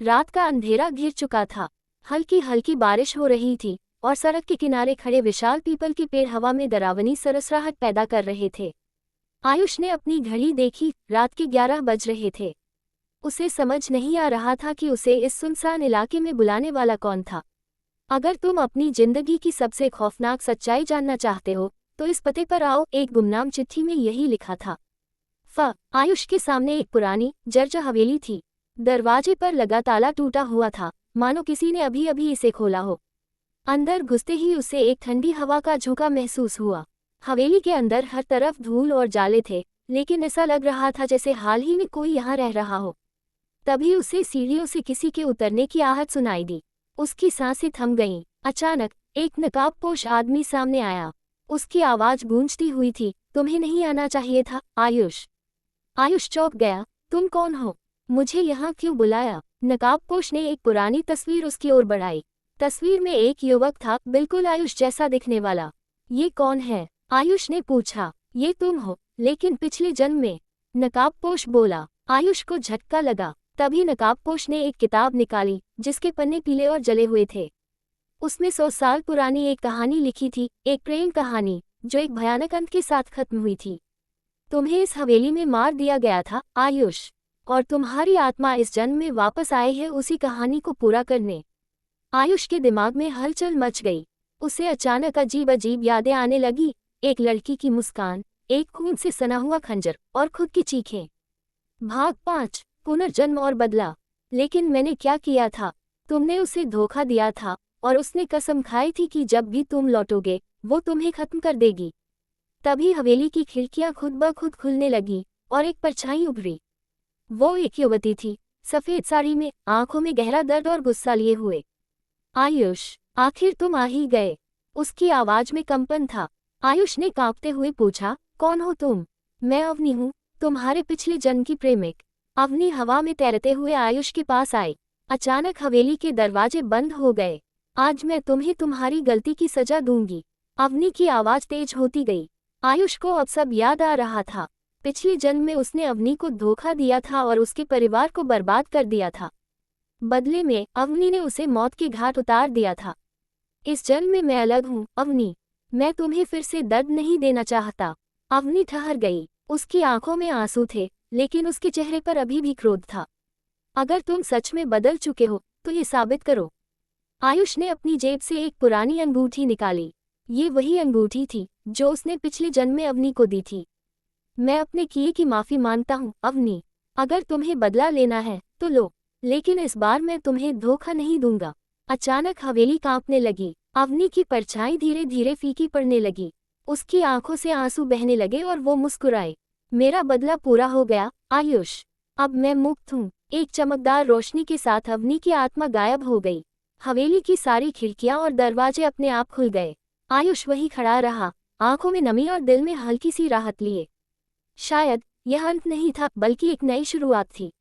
रात का अंधेरा घिर चुका था। हल्की हल्की बारिश हो रही थी और सड़क के किनारे खड़े विशाल पीपल के पेड़ हवा में डरावनी सरसराहट पैदा कर रहे थे। आयुष ने अपनी घड़ी देखी, रात के 11 बज रहे थे। उसे समझ नहीं आ रहा था कि उसे इस सुनसान इलाके में बुलाने वाला कौन था। अगर तुम अपनी जिंदगी की सबसे खौफनाक सच्चाई जानना चाहते हो तो इस पते पर आओ। एक गुमनाम चिट्ठी में यही लिखा था। आयुष के सामने एक पुरानी जर्जर हवेली थी। दरवाजे पर लगा ताला टूटा हुआ था, मानो किसी ने अभी अभी इसे खोला हो। अंदर घुसते ही उसे एक ठंडी हवा का झोंका महसूस हुआ। हवेली के अंदर हर तरफ धूल और जाले थे, लेकिन ऐसा लग रहा था जैसे हाल ही में कोई यहाँ रह रहा हो। तभी उसे सीढ़ियों से किसी के उतरने की आहट सुनाई दी। उसकी सांसें थम गईं। अचानक एक नकाबपोश आदमी सामने आया। उसकी आवाज गूंजती हुई थी, तुम्हें नहीं आना चाहिए था, आयुष। आयुष चौंक गया। तुम कौन हो? मुझे यहाँ क्यों बुलाया? नकाबपोश ने एक पुरानी तस्वीर उसकी ओर बढ़ाई। तस्वीर में एक युवक था, बिल्कुल आयुष जैसा दिखने वाला। ये कौन है? आयुष ने पूछा। ये तुम हो, लेकिन पिछले जन्म में। नकाबपोश बोला। आयुष को झटका लगा। तभी नकाबपोश ने एक किताब निकाली जिसके पन्ने पीले और जले हुए थे। उसमें 100 साल पुरानी एक कहानी लिखी थी, एक प्रेम कहानी जो एक भयानक अंत के साथ खत्म हुई थी। तुम्हें इस हवेली में मार दिया गया था, आयुष, और तुम्हारी आत्मा इस जन्म में वापस आई है उसी कहानी को पूरा करने। आयुष के दिमाग में हलचल मच गई। उसे अचानक अजीब अजीब यादें आने लगी। एक लड़की की मुस्कान, एक खून से सना हुआ खंजर और खुद की चीखें। भाग 5, पुनर्जन्म और बदला। लेकिन मैंने क्या किया था? तुमने उसे धोखा दिया था और उसने कसम खाई थी कि जब भी तुम लौटोगे वो तुम्हें खत्म कर देगी। तभी हवेली की खिड़कियां खुद ब खुद खुलने लगी और एक परछाई उभरी। वो एक युवती थी, सफेद साड़ी में, आंखों में गहरा दर्द और गुस्सा लिए हुए। आयुष, आखिर तुम आ ही गए। उसकी आवाज में कंपन था। आयुष ने कांपते हुए पूछा, कौन हो तुम? मैं अवनी हूँ, तुम्हारे पिछले जन्म की प्रेमिक। अवनी हवा में तैरते हुए आयुष के पास आई। अचानक हवेली के दरवाजे बंद हो गए। आज मैं तुम्हें तुम्हारी गलती की सजा दूंगी। अवनी की आवाज तेज होती गई। आयुष को अब सब याद आ रहा था। पिछले जन्म में उसने अवनी को धोखा दिया था और उसके परिवार को बर्बाद कर दिया था। बदले में अवनी ने उसे मौत के घाट उतार दिया था। इस जन्म में मैं अलग हूँ, अवनी। मैं तुम्हें फिर से दर्द नहीं देना चाहता। अवनी ठहर गई। उसकी आंखों में आंसू थे, लेकिन उसके चेहरे पर अभी भी क्रोध था। अगर तुम सच में बदल चुके हो तो ये साबित करो। आयुष ने अपनी जेब से एक पुरानी अंगूठी निकाली। ये वही अंगूठी थी जो उसने पिछले जन्म में अवनी को दी थी। मैं अपने किए की माफी मांगता हूँ, अवनी। अगर तुम्हें बदला लेना है तो लो, लेकिन इस बार मैं तुम्हें धोखा नहीं दूंगा। अचानक हवेली कांपने लगी। अवनी की परछाई धीरे धीरे फीकी पड़ने लगी। उसकी आंखों से आंसू बहने लगे और वो मुस्कुराई। मेरा बदला पूरा हो गया, आयुष। अब मैं मुक्त हूँ। एक चमकदार रोशनी के साथ अवनी की आत्मा गायब हो गई। हवेली की सारी खिड़कियां और दरवाजे अपने आप खुल गए। आयुष वहीं खड़ा रहा, आंखों में नमी और दिल में हल्की सी राहत लिए। शायद यह अंत नहीं था, बल्कि एक नई शुरुआत थी।